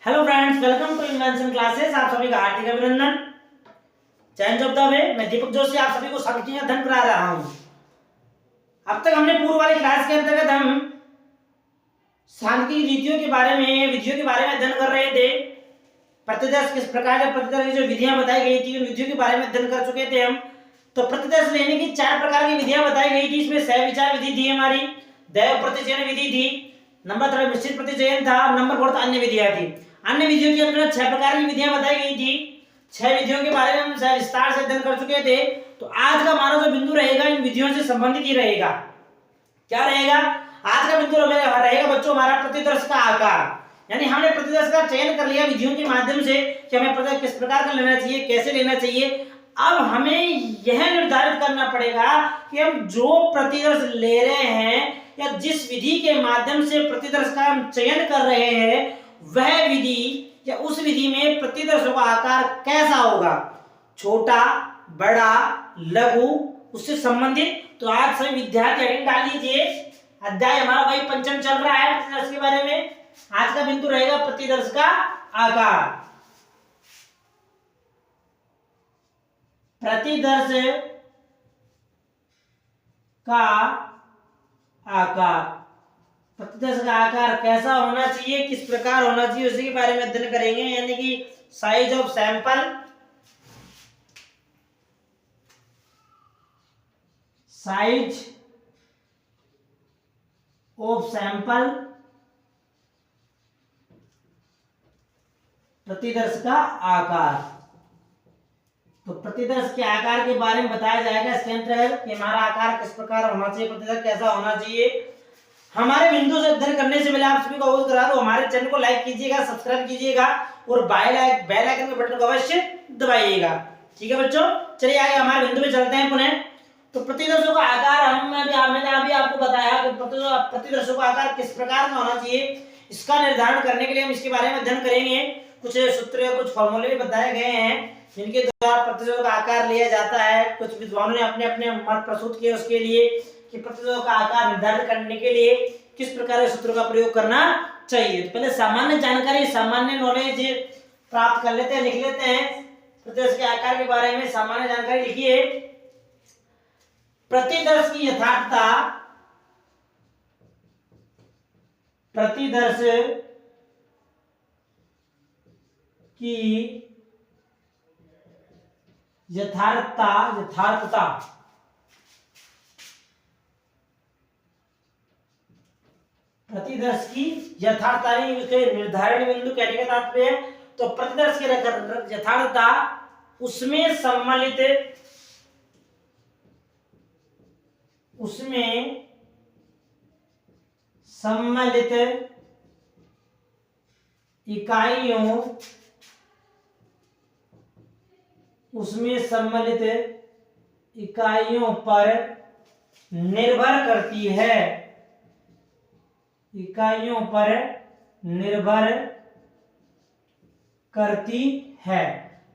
Hello friends, welcome to invention classes. आप सभी का हार्दिक अभिनंदन। चैन ऑफ द वे, मैं दीपक जोशी आप सभी को सांख्यिकी अध्ययन करा रहा हूं। अब तक हमने पूर्व वाली क्लास के अंतर्गत हम सांख्यिकी रीतियों के बारे में, विधियों के बारे में अध्ययन कर रहे थे। प्रतिदर्श किस प्रकार से, प्रतिदर्श की जो विधियां बताई गई थी उन विधियों के बारे में अध्ययन कर चुके थे हम। तो प्रतिदर्श लेने की 4 प्रकार की विधियां बताई गई थी। इसमें सहविचार विधि थी, हमारी दैव प्रतिचयन विधि थी, नंबर 3 निश्चित प्रतिचयन था, नंबर 4 अन्य विधियां थी। अन्य विधियों के अंदर 6 प्रकार की विधियां बताई गई थी। 6 विधियों के बारे में हम विस्तार से अध्ययन कर चुके थे। तो आज का हमारा जो बिंदु रहेगा इन विधियों से संबंधित ही रहेगा। क्या रहेगा आज का बिंदु रहेगा बच्चों हमारा प्रतिदर्श का आकार। यानी हमने प्रतिदर्श का चयन कर लिया विधियों के माध्यम से कि हमें प्रतिदर्श किस प्रकार का लेना चाहिए, कैसे लेना चाहिए। अब हमें यह निर्धारित करना पड़ेगा कि हम जो प्रतिदर्श ले रहे हैं या जिस विधि के माध्यम से प्रतिदर्श का हम चयन कर रहे हैं वह विधि या उस विधि में प्रतिदर्शों का आकार कैसा होगा, छोटा, बड़ा, लघु, उससे संबंधित। तो आज सभी विद्यार्थी हेडिंग डाल लीजिए। अध्याय हमारा वही पंचम चल रहा है प्रतिदर्श के बारे में। आज का बिंदु रहेगा प्रतिदर्श का आकार। प्रतिदर्श का आकार, प्रतिदर्श का आकार कैसा होना चाहिए, किस प्रकार होना चाहिए, उसी के बारे में अध्ययन करेंगे। यानी कि size of sample, size of sample, प्रतिदर्श का आकार। तो प्रतिदर्श के आकार के बारे में बताया जाएगा इसके अंतर्गत कि हमारा आकार किस प्रकार होना चाहिए, प्रतिदर्श कैसा होना चाहिए। हमारे बिंदु से अध्ययन करने से पहले आप सभी को अवगत करा दो, हमारे चैनल को लाइक कीजिएगा, सब्सक्राइब कीजिएगा और बेल आइकन के बटन को अवश्य दबाइएगा। ठीक है बच्चों, चलिए आगे हमारे बिंदु में चलते हैं पुनः। तो प्रतिदर्शों का आकार मैंने अभी आपको बताया कि प्रतिदर्शों का आकार किस प्रकार का होना चाहिए। इसका निर्धारण करने के लिए हम इसके बारे में अध्ययन करेंगे। कुछ सूत्र, कुछ फॉर्मूले भी बताए गए हैं जिनके द्वारा प्रतिदर्शों का आकार लिया जाता है। कुछ विद्वानों ने अपने अपने मत प्रस्तुत किए उसके लिए कि प्रतिदर्शों का आकार निर्धारित करने के लिए किस प्रकार के सूत्रों का प्रयोग करना चाहिए। तो पहले सामान्य जानकारी, सामान्य नॉलेज प्राप्त कर लेते हैं, लिख लेते हैं। प्रतिदर्श के आकार के बारे में सामान्य जानकारी लिखिए। प्रतिदर्श की यथार्थता, प्रतिदर्श की यथार्थता प्रतिदर्श की यथार्थता निर्धारण बिंदु कहने का तात्पर्य। तो प्रतिदर्श की यथार्थता उसमें सम्मिलित इकाइयों पर निर्भर करती है, इकाइयों पर निर्भर करती है।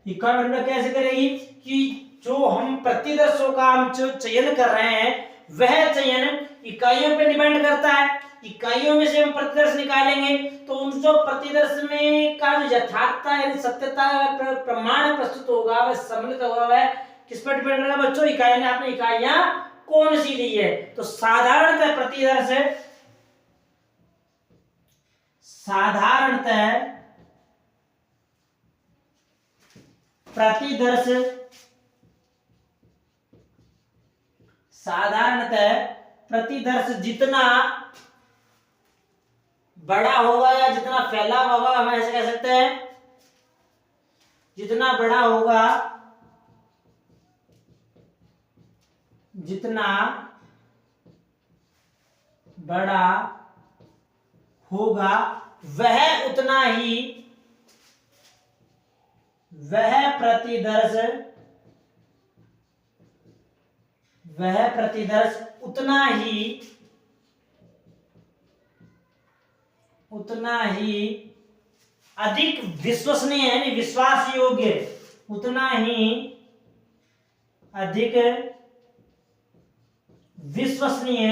इकाई कैसे करेगी कि जो हम प्रतिदर्शों का हम जो चयन कर रहे हैं वह चयन इकाइयों पर डिपेंड करता है। इकाइयों में से हम प्रतिदर्श निकालेंगे तो उन जो प्रतिदर्श में का जो यथार्थता यानी सत्यता प्रमाण प्रस्तुत होगा वह सम्मिलित होगा, वह किस पर डिपेंड करेगा बच्चों, इकाई ने आपने इकाइयां कौन सी ली है। तो साधारणतः प्रतिदर्श जितना बड़ा होगा या जितना फैला होगा, हम ऐसे कह सकते हैं, जितना बड़ा होगा वह उतना ही प्रतिदर्श उतना ही अधिक विश्वसनीय यानी विश्वास योग्य, उतना ही अधिक विश्वसनीय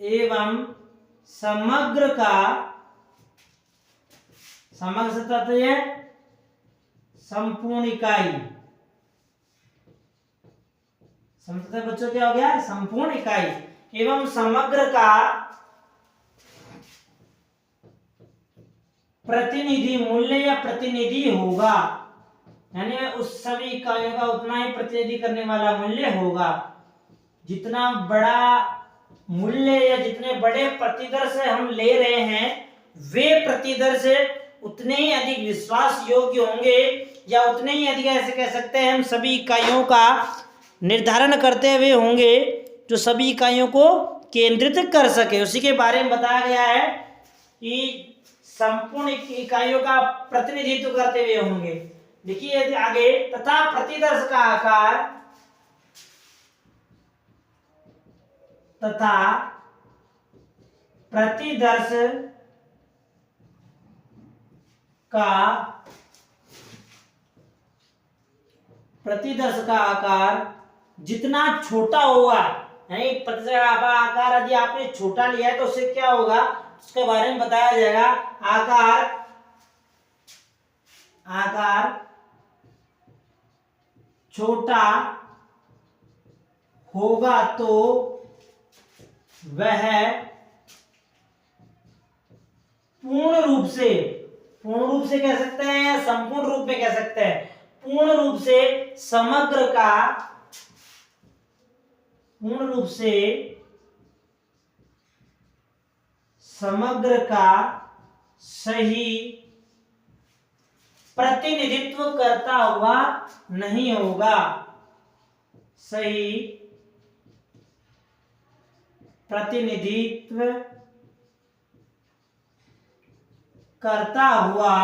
एवं समग्र का, समग्र से तात्पर्य है संपूर्ण इकाई, समझते बच्चों क्या हो गया, संपूर्ण इकाई एवं समग्र का प्रतिनिधि मूल्य या प्रतिनिधि होगा, यानी उस सभी इकाइयों का उतना ही प्रतिनिधि करने वाला मूल्य होगा। जितना बड़ा मूल्य या जितने बड़े प्रतिदर्श हम ले रहे हैं वे प्रतिदर्श उतने ही अधिक विश्वास योग्य होंगे, या उतने ही अधिक ऐसे कह सकते हैं हम सभी इकाइयों का निर्धारण करते हुए होंगे जो सभी इकाइयों को केंद्रित कर सके। उसी के बारे में बताया गया है कि संपूर्ण इकाइयों का प्रतिनिधित्व करते हुए होंगे। देखिए आगे, तथा प्रतिदर्श का आकार, तथा प्रतिदर्श का आकार जितना छोटा होगा, यानी प्रतिदर्श का आकार यदि आपने छोटा लिया है तो उससे क्या होगा उसके बारे में बताया जाएगा। आकार छोटा होगा तो वह पूर्ण रूप से कह सकते हैं, संपूर्ण रूप में कह सकते हैं, पूर्ण रूप से समग्र का सही प्रतिनिधित्व करता हुआ नहीं होगा, सही प्रतिनिधित्व करता हुआ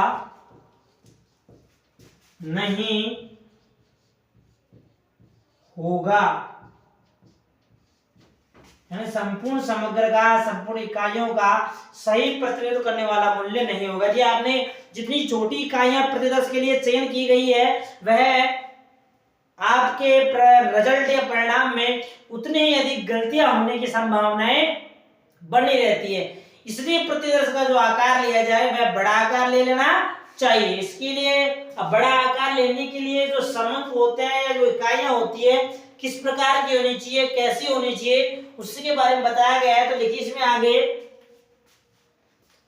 नहीं होगा, यानी संपूर्ण समग्र का, संपूर्ण इकाइयों का सही प्रतिनिधित्व करने वाला मूल्य नहीं होगा। जी आपने जितनी छोटी इकाइयां प्रतिदर्श के लिए चयन की गई है वह आपके रिजल्ट या परिणाम में उतने ही अधिक गलतियां होने की संभावनाएं बनी रहती है। इसलिए प्रतिदर्श का जो आकार लिया जाए वह बड़ा आकार ले लेना चाहिए। इसके लिए बड़ा आकार लेने के लिए जो समंक होते हैं या जो इकाइयां होती है किस प्रकार की होनी चाहिए, कैसी होनी चाहिए, उसके बारे में बताया गया है। तो देखिए इसमें आगे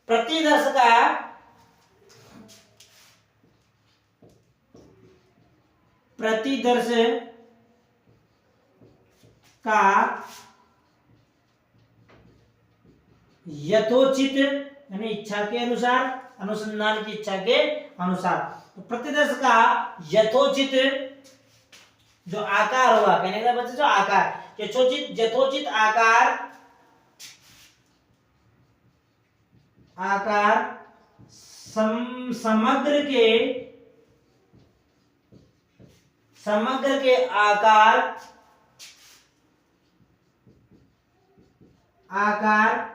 प्रतिदर्श का यथोचित, यानी इच्छा के अनुसार, अनुसंधान की इच्छा के अनुसार, तो प्रतिदर्श का यथोचित जो आकार होगा, कहने का मतलब जो आकार, यथोचित आकार समग्र के आकार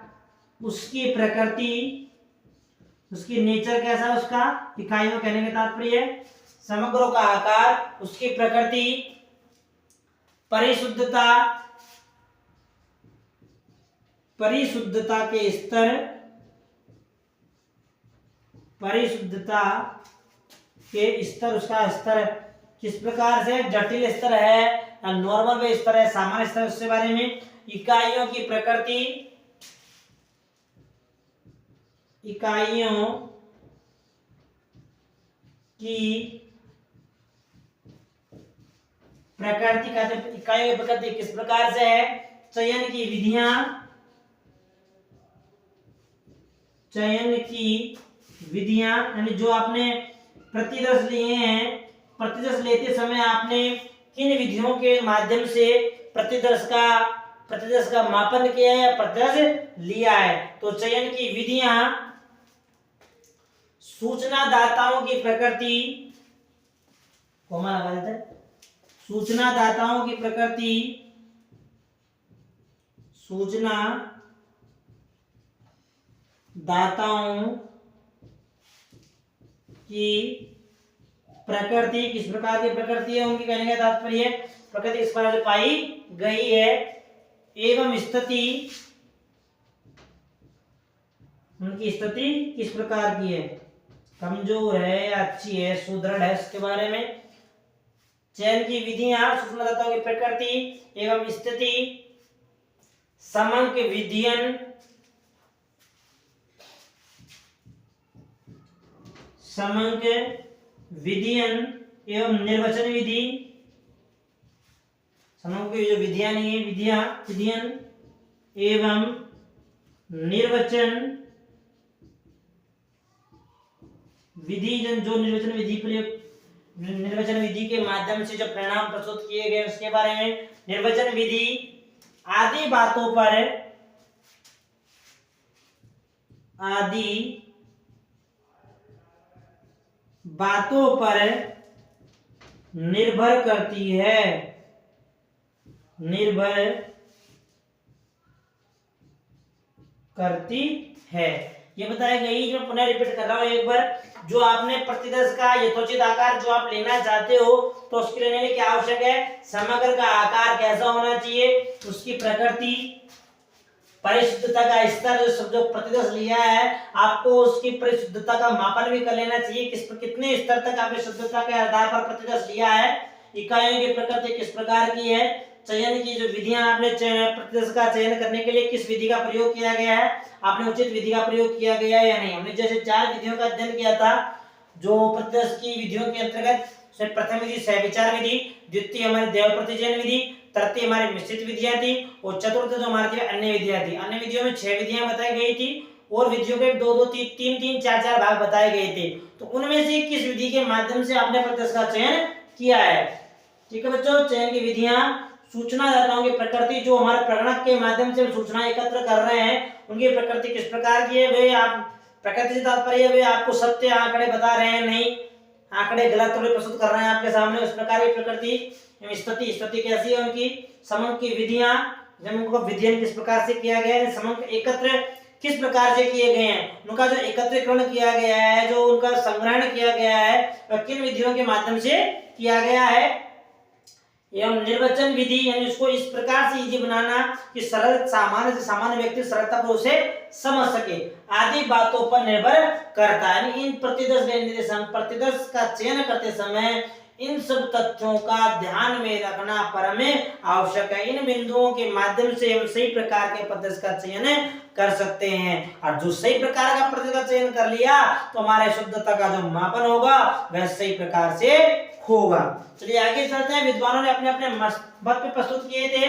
उसकी प्रकृति, उसकी नेचर कैसा, उसका इकाई को कहने का तात्पर्य है समग्रों का आकार, उसकी प्रकृति, परिशुद्धता के स्तर, उसका स्तर किस प्रकार से, जटिल स्तर है, नॉर्मल स्तर है, सामान्य स्तर, उसके बारे में, इकाइयों की प्रकृति, इकाइयों की प्रकृति किस प्रकार से है, चयन की विधियां, यानी जो आपने प्रतिदर्श लिए हैं, प्रतिदर्श लेते समय आपने किन विधियों के माध्यम से प्रतिदर्श का मापन किया है या प्रतिदर्श लिया है। तो चयन की विधियां, सूचनादाताओं की प्रकृति, सूचनादाताओं की प्रकृति, सूचनादाताओं की प्रकृति, किस प्रकार की प्रकृति है उनकी, कहने का तात्पर्य प्रकृति इस प्रकार से पाई गई है एवं स्थिति, उनकी स्थिति किस प्रकार की है, कमजोर है या अच्छी है, सुदृढ़ है, इसके बारे में। चयन की विधियां, सूक्ष्म तत्वों की प्रकृति एवं स्थिति, समंक विधियन, समंक विधियन एवं निर्वचन विधि, समंक की जो विधियां नहीं है, विधियन एवं निर्वचन विधि, जो निर्वचन विधि प्रयोग, निर्वचन विधि के माध्यम से जो परिणाम प्रस्तुत किए गए उसके बारे में। निर्वचन विधि आदि बातों पर निर्भर करती है, निर्भर करती है। ये बताया गई, जो पुनः रिपीट कर रहा हूं एक बार, जो आपने प्रतिदर्श का यथोचित आकार जो आप लेना चाहते हो तो उसके लेने के लिए क्या आवश्यक है, समग्र का आकार कैसा होना चाहिए, उसकी प्रकृति, परिशुद्धता का स्तर, जो प्रतिदर्श लिया है आपको उसकी परिशुद्धता का मापन भी कर लेना चाहिए, कितने स्तर तक आपने शुद्धता के आधार पर प्रतिदर्श लिया है, इकाइयों की प्रकृति किस प्रकार की है, चयन की जो विधियां आपने प्रतिदर्श का चयन करने के लिए किस विधि का प्रयोग किया गया है, आपने उचित विधि का प्रयोग किया गया है या नहीं। हमने जैसे 4 विधियों का अध्ययन किया था जो प्रतिदर्श की विधियों के अंतर्गत, प्रथम विधि सहविचार विधि, द्वितीय हमारी देव प्रतिचयन विधि, तृतीय हमारी मिश्रित विधियां थी और चतुर्थ जो हमारी अन्य विधियां थी। अन्य विधियों में 6 विधियां बताई गई थी और विधियों के 2-2, 3-3, 4-4 भाग बताए गए थे। तो उनमें से किस विधि के माध्यम से आपने प्रतिदर्श का चयन किया है। ठीक है बच्चों, चयन की विधियां, सूचना दाताओं की प्रकृति, जो हमारे प्रगणक के माध्यम से सूचना एकत्र कर रहे हैं उनकी प्रकृति किस प्रकार की है, वे आप प्रकृति से तात्पर्य वे आपको सत्य आंकड़े बता रहे हैं, नहीं आंकड़े गलत थोड़े प्रस्तुत कर रहे हैं आपके सामने, उस प्रकार की प्रकृति। स्थिति कैसी है उनकी, समंक की विधियां, जब उनको विधियन किस प्रकार से किया गया है, समंक एकत्र किस प्रकार से किए गए हैं, उनका जो एकत्रीकरण किया गया है, जो उनका संग्रहण किया गया है वह किन विधियों के माध्यम से किया गया है, एवं निर्वचन विधि, यानी उसको इस प्रकार से इजी बनाना कि सरल सामान्य से सामान्य व्यक्ति सरलता पर उसे समझ सके, आदि बातों पर निर्भर करता है। इन प्रतिदर्श का चयन करते समय इन सब तथ्यों का ध्यान में रखना परम आवश्यक है। इन बिंदुओं के माध्यम से हम सही प्रकार के प्रतिदर्श का चयन कर सकते हैं, और जो सही प्रकार का प्रतिदर्श का चयन कर लिया तो हमारे शुद्धता का जो मापन होगा वह सही प्रकार से होगा। चलिए आगे चलते हैं। विद्वानों ने अपने अपने मत पे प्रस्तुत किए थे,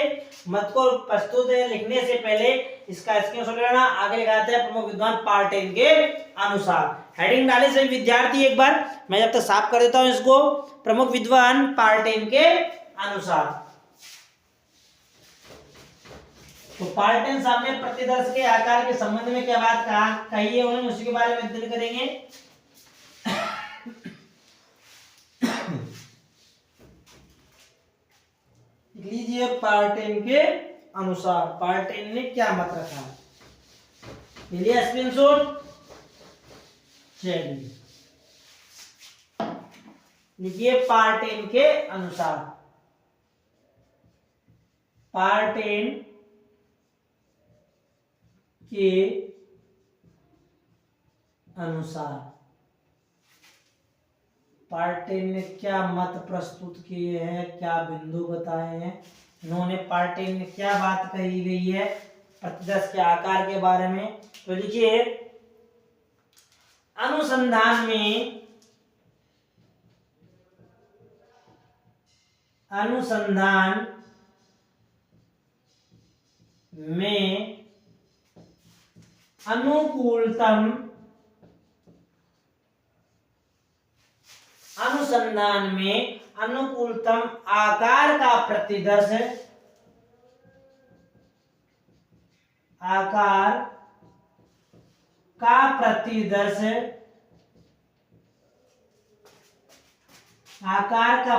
मत को प्रस्तुत लिखने से पहले इसका स्क्रीनशॉट लेना। आगे लिखाते हैं प्रमुख विद्वान पार्ट 10 के अनुसार। हेडिंग डाले सभी विद्यार्थी, एक बार मैं जब तक साफ कर देता हूं इसको। प्रमुख विद्वान पार्ट 10 के अनुसार, तो पार्ट 10 सामने प्रतिदर्श के आकार के संबंध में क्या बात कही है उन्होंने, उसी के बारे में अध्ययन करेंगे। लीजिए पार्ट 10 के अनुसार, पार्ट 10 ने क्या मत रखा है, लिया स्क्रीनशॉट। चलिए लिखिए पार्ट 10 के अनुसार, पार्ट 10 के अनुसार पार्ट 10 ने क्या मत प्रस्तुत किए हैं, क्या बिंदु बताए हैं, इन्होंने पार्ट 10 में क्या बात कही गई है प्रतिदर्श के आकार के बारे में। तो लिखिए, अनुसंधान में अनुकूलतम आकार का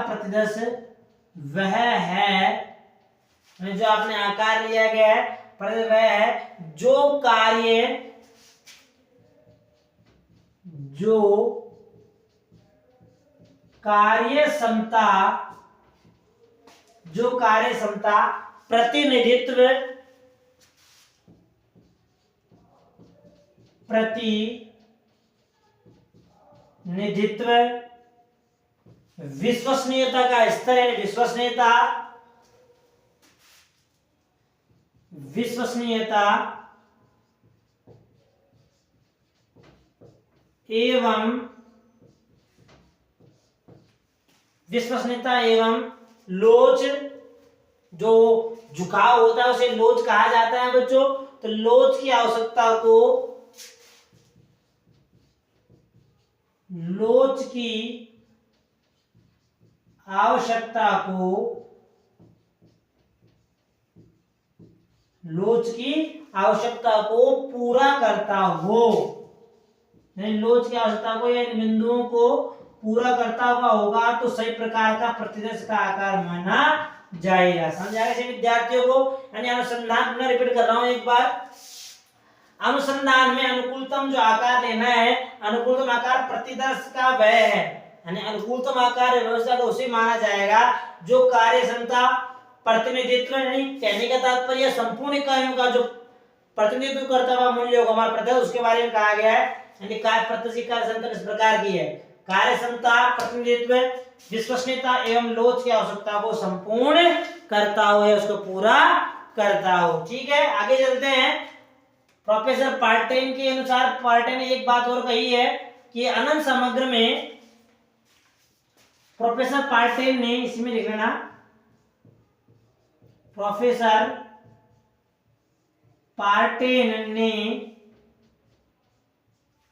प्रतिदर्श, वह है, जो आपने आकार लिया गया है वह है जो कार्य कार्य क्षमता, जो कार्य क्षमता प्रतिनिधित्व विश्वसनीयता का स्तर है, विश्वसनीयता एवं लोच, जो झुकाव होता है उसे लोच कहा जाता है बच्चों। तो लोच की आवश्यकता को, लोच की आवश्यकता को पूरा करता हो, लोच की आवश्यकता को या इन बिंदुओं को पूरा करता हुआ होगा तो सही प्रकार का प्रतिदर्श का आकार माना जाएगा। समझ आएगा सभी विद्यार्थियों को? यानी अनुसंधान, मैं रिपीट कर रहा हूं एक बार, अनुसंधान में अनुकूलतम जो आकार लेना है, अनुकूलतम आकार प्रतिदर्श का वह है, यानी अनुकूलतम आकार व्यवस्था को उसे माना जाएगा जो कार्य क्षमता प्रतिनिधित्व, यानी कहने का तात्पर्य संपूर्ण इकाइयों का जो प्रतिनिधित्व करता हुआ मूल्य होगा हमारा प्रतिदर्श, उसके बारे में कहा गया है। यानी कार्य प्रतिदर्श कार्य क्षमता किस प्रकार की है, कार्य क्षमता प्रतिनिधित्व विश्वसनीयता एवं लोच की आवश्यकता को संपूर्ण करता हो या उसको पूरा करता हो। ठीक है, आगे चलते हैं। प्रोफेसर पार्टेन के अनुसार, पार्टेन ने एक बात और कही है कि अनंत समग्र में, प्रोफेसर पार्टेन ने, इसमें लिख लेना, प्रोफेसर पार्टेन ने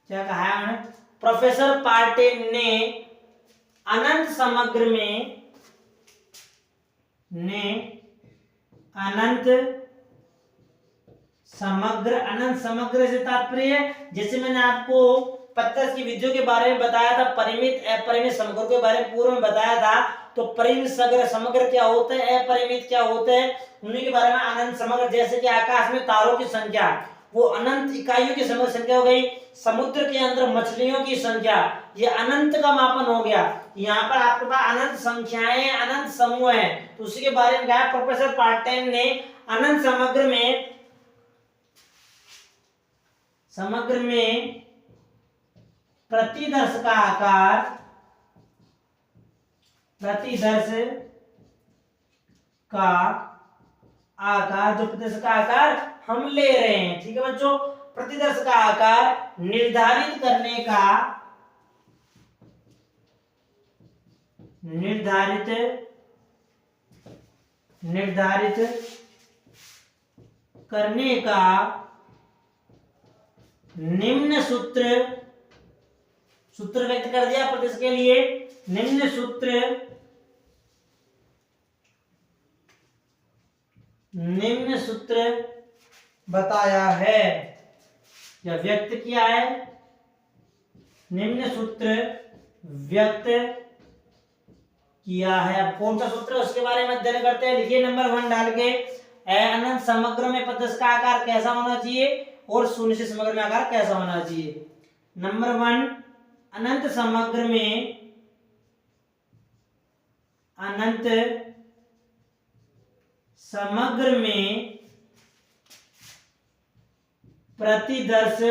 क्या कहा है, प्रोफेसर पार्टेन ने अनंत समग्र में, अनंत समग्र से तात्पर्य, जैसे मैंने आपको पत्थर की विधियों के बारे में बताया था, परिमित अपरिमित समग्र के बारे में पूर्व में बताया था। तो परिमित समग्र क्या होता है, अपरिमित क्या होता है, उन्हीं के बारे में अनंत समग्र। जैसे कि आकाश में तारों की संख्या वो अनंत इकाइयों की समग्र संख्या हो गई, समुद्र के अंदर मछलियों की संख्या ये अनंत का मापन हो गया। यहाँ पर आपके पास अनंत संख्याएं, अनंत समूह है, तो उसी के बारे में कहा प्रोफेसर पार्टेन ने अनंत समग्र में प्रतिदर्श का आकार, जो प्रतिदर्श का आकार हम ले रहे हैं, ठीक है बच्चों, प्रतिदर्श का आकार निर्धारित करने का निम्न सूत्र व्यक्त कर दिया प्रतिदर्श के लिए। निम्न सूत्र बताया है या व्यक्त किया है, निम्न सूत्र व्यक्त किया है। अब कौन सा सूत्र उसके बारे में अध्ययन करते हैं, लिखिए नंबर 1 डाल के, अनंत समग्र में प्रतिदर्श का आकार कैसा होना चाहिए और शून्य से समग्र में आकार कैसा होना चाहिए। नंबर 1, अनंत समग्र में प्रतिदर्श,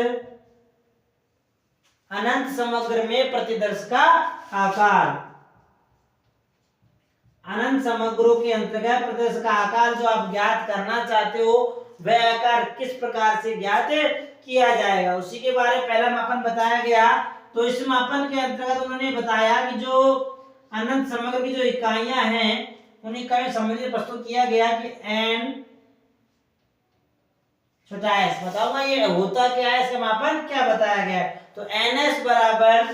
अनंत समग्र में प्रतिदर्श का आकार, अनंत समग्रों के अंतर्गत प्रतिदर्श का आकार जो आप ज्ञात करना चाहते हो वह आकार किस प्रकार से ज्ञात किया जाएगा, उसी के बारे में पहला मापन बताया गया। तो इस मापन के अंतर्गत उन्होंने बताया कि जो अनंत समग्र की जो इकाइयां हैं उन इकाइयों संबंधित प्रस्तुत किया गया कि n छोटा s, बताऊंगा ये होता क्या है, इसका मापन क्या बताया गया। तो ns बराबर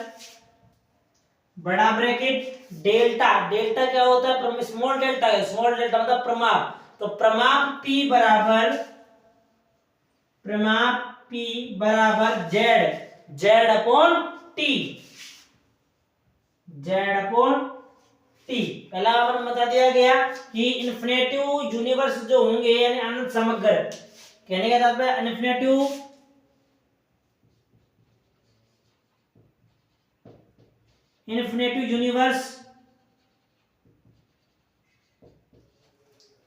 बड़ा ब्रैकेट डेल्टा, डेल्टा क्या होता है, स्मॉल डेल्टा है, स्मॉल डेल्टा मतलब प्रमाप, तो प्रमाप p बराबर z अपॉन t, पहला अपन बता दिया गया कि इन्फिनेटिव यूनिवर्स जो होंगे यानी अनंत समग्र, कहने का तात्पर्य इन्फिनेटिव यूनिवर्स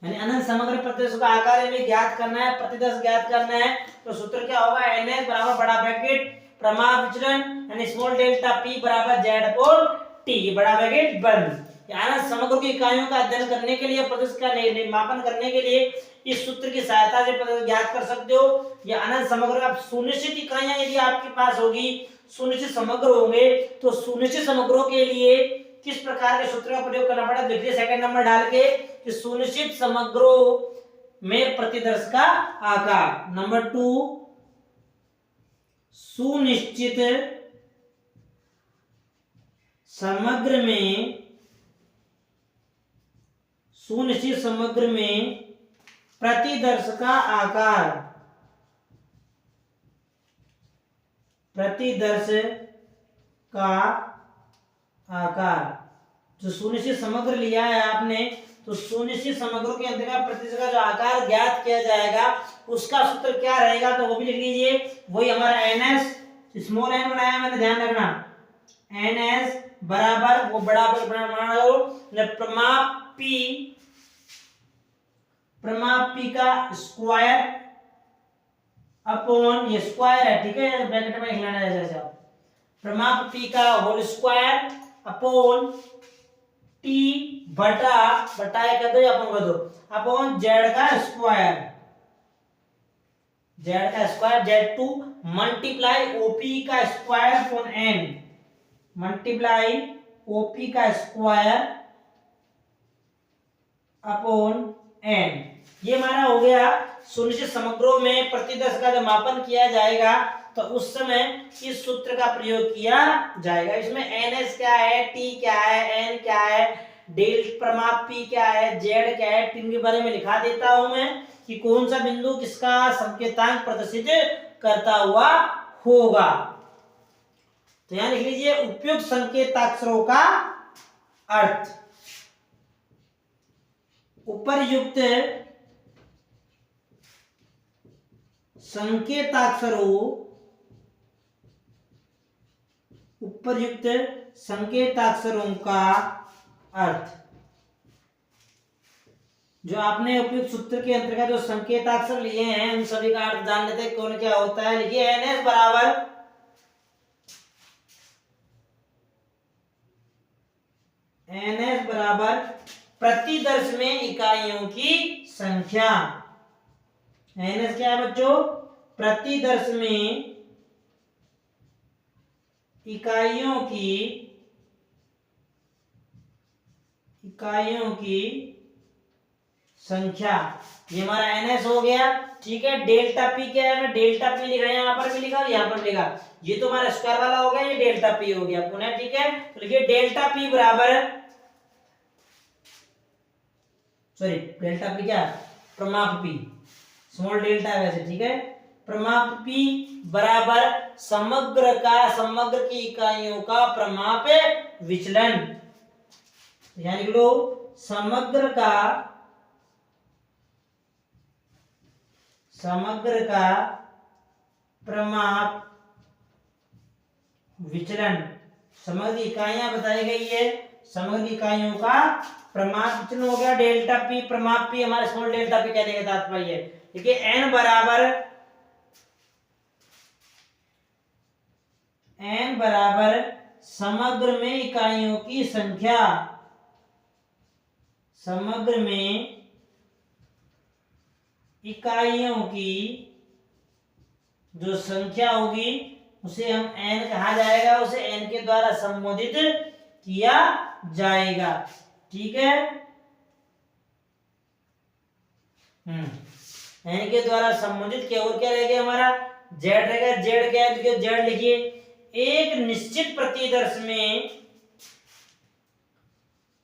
यानी अनंत समग्र प्रतिदर्श का आकार हमें ज्ञात करना है, प्रतिदर्श ज्ञात करना है। तो सूत्र क्या होगा, ns बराबर बड़ा ब्रैकेट प्रमाप विचलन यानी स्मॉल डेल्टा p बराबर z अपॉन t, बड़ा ब्रैकेट बंद। अनंत समग्र की इकाइयों का अध्ययन करने के लिए, प्रतिदर्श का मापन करने के लिए इस सूत्र की सहायता से प्रतिदर्श ज्ञात कर सकते हो। यह अनंत समग्र अब सुनिश्चित इकाइयां यदि आपके पास होगी, सुनिश्चित समग्र होंगे, तो सुनिश्चित समग्रों के लिए किस प्रकार के सूत्र का प्रयोग करना पड़ेगा, देखिए सेकंड नंबर डाल के कि सुनिश्चित समग्रों में प्रतिदर्श का आकार। नंबर 2, सुनिश्चित समग्र में प्रतिदर्श का आकार, प्रतिदर्श का आकार। जो सुनिश्चित समग्र लिया है आपने, तो सुनिश्चित समग्रों के अंतर्गत प्रतिदर्श का जो आकार ज्ञात किया जाएगा उसका सूत्र क्या रहेगा, तो वो भी लिख लीजिए। वही हमारा ns, स्मॉल n बनाया मैंने, ध्यान रखना, ns बराबर वो बड़ा बना लो प्रमाप p का स्क्वायर अपॉन, ये स्क्वायर है ठीक है, ब्रैकेट में हिलाना है जैसे आप, प्रमाप p का होल स्क्वायर अपॉन t बटा कर दो या अपन कर दो अपॉन z का स्क्वायर, z2 मल्टीप्लाई OP का square upon n, multiply OP का स्क्वायर अपॉन n। ये हमारा हो गया सुनिश्चित समग्रों में प्रतिदर्श का जब मापन किया जाएगा तो उस समय इस सूत्र का प्रयोग किया जाएगा। इसमें ns क्या है, t क्या है, n क्या है, डेल प्रमाप p क्या है, z क्या है, तीन के बारे में लिखा देता हूं मैं कि कौन सा बिंदु किसका संकेतांक प्रदर्शित करता हुआ होगा। तो यहां लिख लीजिए उपयुक्त संकेताक्षरों का अर्थ, उपर्युक्त संकेताक्षरों का अर्थ। जो आपने उपयुक्त सूत्र के अंतर्गत जो संकेताक्षर लिए हैं उन सभी का अर्थ जान लेते हैं कौन क्या होता है। लिखिए ns बराबर प्रतिदर्श में इकाइयों की संख्या। ns क्या है बच्चों, प्रतिदर्श में इकाइयों की संख्या। ये हमारा ns हो गया ठीक है। डेल्टा p क्या है, मैं डेल्टा p लिखा, यहाँ पर भी लिखा और यहाँ पर लिखा, ये तो हमारा स्क्वायर वाला हो गया, ये डेल्टा p हो गया पुनः ठीक है। तो लिखिए डेल्टा p बराबर, सॉरी डेल्टा p क्या, प्रमाप p, स्मॉल डेल्टा है वैसे ठीक है, प्रमाप p बराबर समग्र की इकाइयों का प्रमाप विचलन। यानी लिख लो समग्र का प्रमाप विचलन। समग्र इकाइयां बताई गई है, समग्र इकाइयों का प्रमाप विचलन हो गया डेल्टा p। प्रमाप p हमारे स्मॉल डेल्टा p कहने का तात्पर्य है। देखिए n बराबर समग्र में इकाइयों की संख्या, समग्र में इकाइयों की जो संख्या होगी उसे हम n कहा जाएगा, उसे n के द्वारा संबोधित किया जाएगा ठीक है। n के द्वारा संबोधित किया, और क्या रहेगा हमारा z रहेगा। z क्या है, z लिखिए एक निश्चित प्रतिदर्श में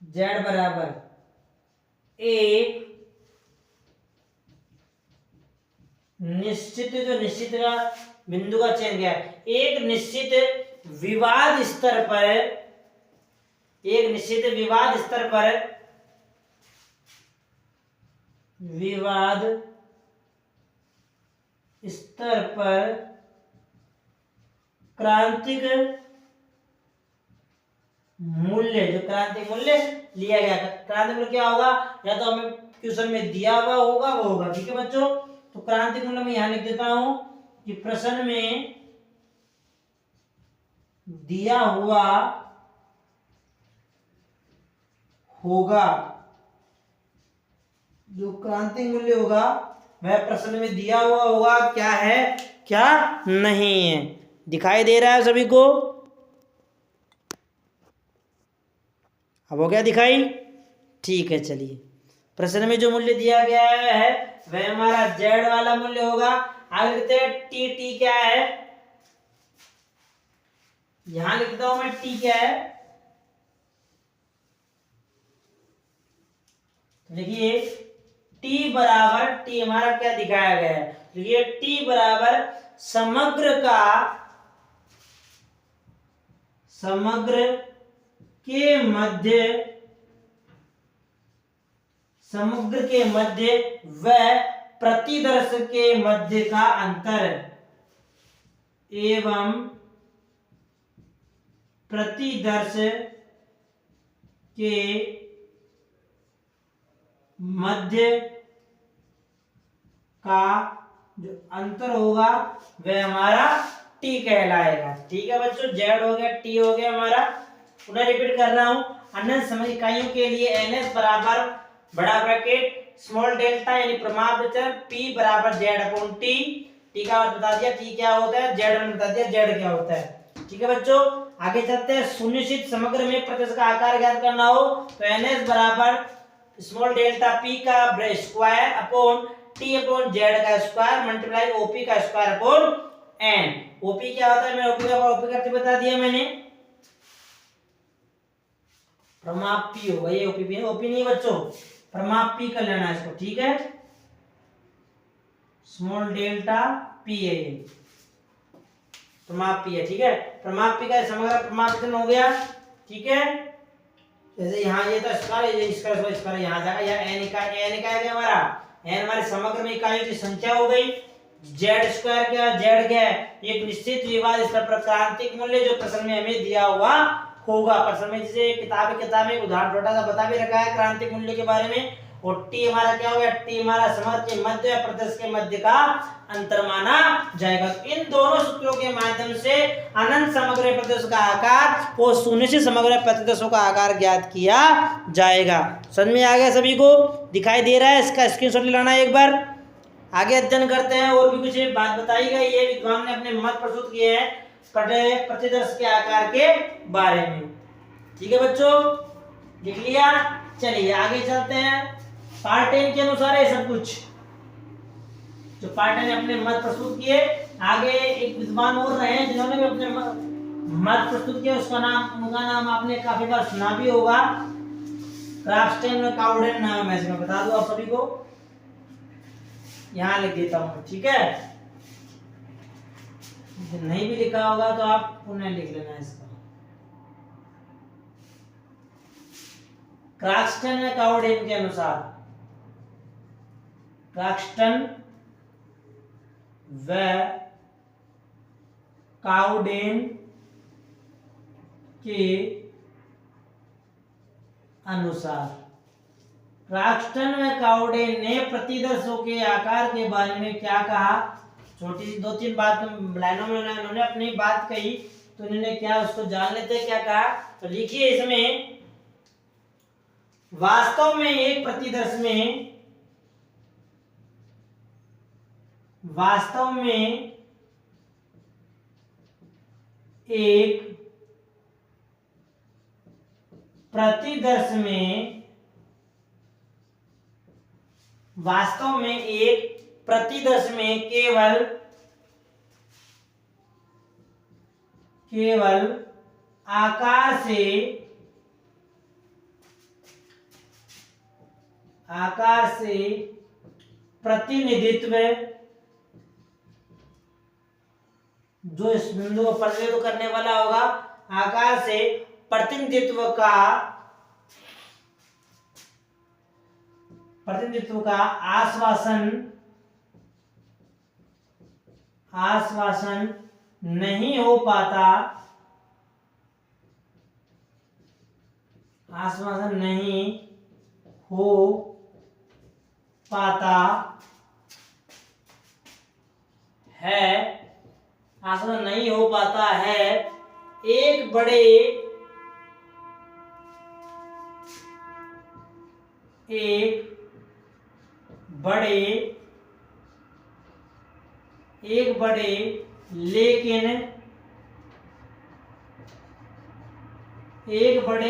z बराबर एक निश्चित, जो निश्चित का बिंदु का चयन किया है, एक निश्चित विवाद स्तर पर, एक निश्चित विवाद स्तर पर, विवाद स्तर पर क्रांतिक मूल्य, जो क्रांतिक मूल्य लिया गया, क्रांतिक मूल्य क्या होगा, या तो हमें क्वेश्चन में दिया हुआ होगा वो होगा। ठीक है बच्चों, तो क्रांतिक मूल्य में यहां लिख देता हूं कि प्रश्न में दिया हुआ होगा, जो क्रांतिक मूल्य होगा वह प्रश्न में दिया हुआ होगा, क्या है क्या नहीं है। दिखाई दे रहा है सभी को? अब हो गया दिखाई? ठीक है, चलिए प्रश्न में जो मूल्य दिया गया है वह हमारा जेड वाला मूल्य होगा। आगे लिखते हैं टी, टी क्या है, यहां लिखता हूं मैं टी क्या है। देखिए टी बराबर, टी हमारा क्या दिखाया गया है, देखिए टी बराबर समग्र के मध्य, समग्र के मध्य व प्रतिदर्श के मध्य का अंतर एवं प्रतिदर्श के मध्य का जो अंतर होगा वह हमारा टी कहलाएगा। ठीक है बच्चों, जेड हो गया, टी हो गया हमारा। पुनः रिपीट कर रहा हूं, अनंत समय इकाइयों के लिए एनएस बराबर बड़ा ब्रैकेट स्मॉल डेल्टा यानी प्रमाप वेक्टर पी बराबर जेड अपॉन टी। टी का अर्थ बता दिया, टी क्या होता है, जेड बता दिया जेड क्या होता है। ठीक है बच्चों, आगे चलते हैं। सुनिश्चित समग्र में प्रत्यक्ष का आकार ज्ञात करना हो तो एनएस बराबर स्मॉल डेल्टा पी का square upon T upon Z का स्क्वायर मल्टीप्लाई ओपी का स्क्वायर अपॉन एन। ओपी क्या होता है, मैं ओपी का ओपी करके बता दिया मैंने, प्रमापी होगा ये, ओपी ओपी नहीं बच्चों, प्रमापी कर लेना इसको। ठीक है, स्मॉल डेल्टा पी है ये, प्रमापी है। ठीक है, प्रमापी का समग्र प्रमापन हो गया। ठीक है, जैसे यहाँ ये तो स्क्वायर, ये स्क्वायर स्क्वायर यहाँ जाएगा, या एन इकाई, एन इकाई है हमारा, एन हमारे समग्र में इकाइयों की संख्या हो गई। जेड स्क्वायर क्या, जेड क्या है, एक निश्चित विवाद स्तर पर क्रांतिक मूल्य जो प्रश्न में हमें दिया हुआ होगा। प्रश्न में जैसे किताब में उदाहरण छोटा सा बता भी रखा है क्रांतिक मूल्य के बारे में। और टी हमारा क्या हो गया, टी हमारा समग्र के मध्य या प्रत्यक्ष के मध्य का अंतर माना जाएगा। इन दोनों सूत्रों के माध्यम से अनंत समग्र प्रत्यक्ष का आकार और सुनिश्चित समग्र प्रत्यक्षों का आकार ज्ञात किया जाएगा। समझ में आ गया सभी को? दिखाई दे रहा है? इसका स्क्रीनशॉट लेना एक बार। आगे अध्ययन करते हैं, और भी कुछ बात बताई गई है, विद्वान ने अपने मत प्रस्तुत किए हैं प्रतिदर्श के आकार के बारे में। ठीक है बच्चों, लिख लिया? चलिए आगे चलते हैं। पार्ट 10 के अनुसार है सब कुछ, जो पार्ट 10 ने अपने मत प्रस्तुत किए। आगे एक विद्वान और रहे हैं जिन्होंने भी अपने मत प्रस्तुत किए, उसका नाम, उनका नाम आपने काफी बार सुना भी होगा, क्राफ्टन और काउडेन नाम है, मैं बता दूं आप सभी को, यहां लिख देता हूं। ठीक है, नहीं भी लिखा होगा तो आप पुनः लिख लेना इसका। क्राफ्टन या काउडेन के अनुसार, क्राफ्टन व काउडेन के अनुसार, क्राफ्टन व काउडेन ने प्रतिदर्शों के आकार के बारे में क्या कहा? छोटी सी 2-3 बात लाइनों में उन्होंने अपनी बात कही, तो उन्होंने क्या उसको जान लेते क्या कहा। तो लिखिए इसमें, वास्तव में एक प्रतिदर्श में, वास्तव में एक प्रतिदर्श में, वास्तव में एक प्रतिदर्श में केवल आकार से प्रतिनिधित्व, जो इस बिंदु को प्रतिनिधित्व करने वाला होगा, आकार से प्रतिनिधित्व का आश्वासन नहीं हो पाता, आश्वासन नहीं हो पाता है, आश्वासन नहीं हो पाता है एक बड़े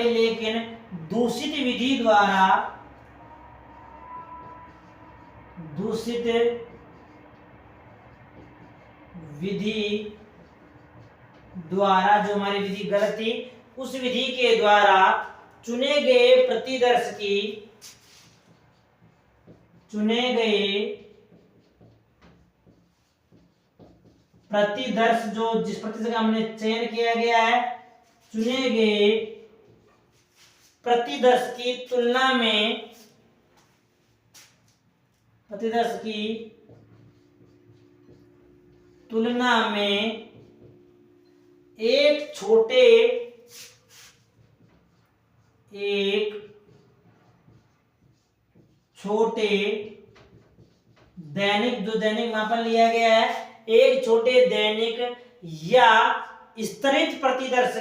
लेकिन दूषित विधि द्वारा जो हमारी विधि गलत थी, उस विधि के द्वारा चुने गए प्रतिदर्श जो जिस प्रतिदर्श का हमने चयन किया गया है, चुने गए प्रतिदर्श की तुलना में एक छोटे दैनिक, जो दैनिक मापन लिया गया है, एक छोटे दैनिक या स्तरित प्रतिदर्श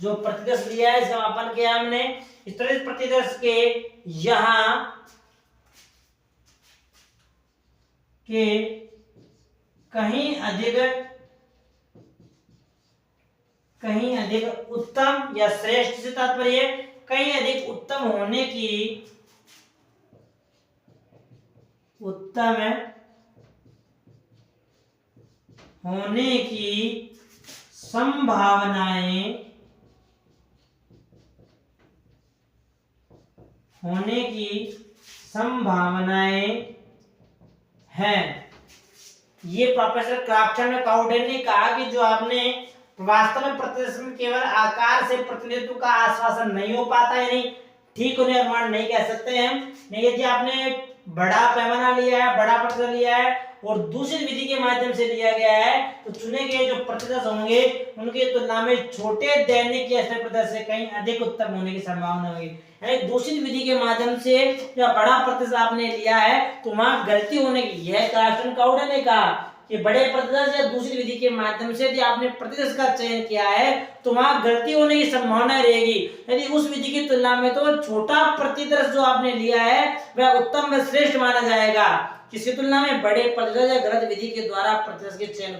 जो प्रतिदर्श लिया है, इसका मापन किया हमने, स्तरित प्रतिदर्श के यहां के कहीं अधिक उत्तम या श्रेष्ठ से तात्पर्य कहीं अधिक उत्तम होने की संभावनाएं हैं। ये प्रोफेसर क्राफ्टन और काउडेन ने कहा कि जो आपने वास्तव में प्रतिदर्श में केवल आकार से प्रतिनिधित्व का आश्वासन नहीं हो पाता है, नहीं ठीक उन्हें अनुमान नहीं कह सकते हैं। नहीं, यदि आपने बड़ा पैमाना लिया है, बड़ा प्रतिदर्श लिया है और दूसरी विधि के माध्यम से लिया गया है, तो चुने गए जो प्रतिदर्श होंगे उनकी तुलना में छोटे दैनिक या स्तरित प्रतिदर्श से कहीं अधिक उत्तम होने की संभावना होगी। यानी दूसरी विधि के माध्यम से या बड़ा प्रतिदर्श आपने लिया है तो वहां गलती होने की, यह क्राफ्टन काउडेन ने कहा कि बड़े प्रतिदर्श या दूसरी विधि के माध्यम से यदि आपने प्रतिदर्श का चयन किया है तो वहां गलती होने की संभावना रहेगी। यदि उस विधि की तुलना में तो छोटा प्रतिदर्श जो आपने लिया है वह उत्तम व श्रेष्ठ माना जाएगा, किसकी तुलना में, बड़े प्रतिदर्श या गलत विधि के द्वारा प्रतिदर्श के चयन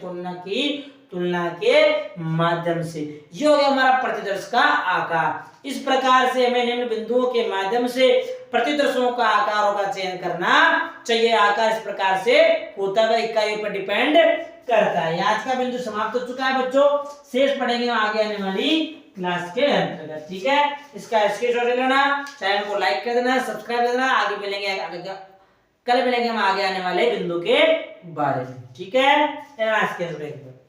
की तुलना के माध्यम से। ये हो गया हमारा प्रतिदर्श का आकार। इस प्रकार से हमें निम्न बिंदुओं के माध्यम से प्रतिदर्शों का आकारों का चयन करना चाहिए। आकार इस प्रकार से होता है, इकाइयों पर डिपेंड करता है। आज का बिंदु समाप्त हो चुका है बच्चों, शेष पढ़ेंगे आगे आने वाली क्लास के अंतर्गत। ठीक है, इसका स्क्रीनशॉट ले लेना, चैनल को लाइक कर देना, सब्सक्राइब कर देना। आगे मिलेंगे, कल मिलेंगे हम आगे आने वाले बिंदु के बारे में। ठीक है, आज के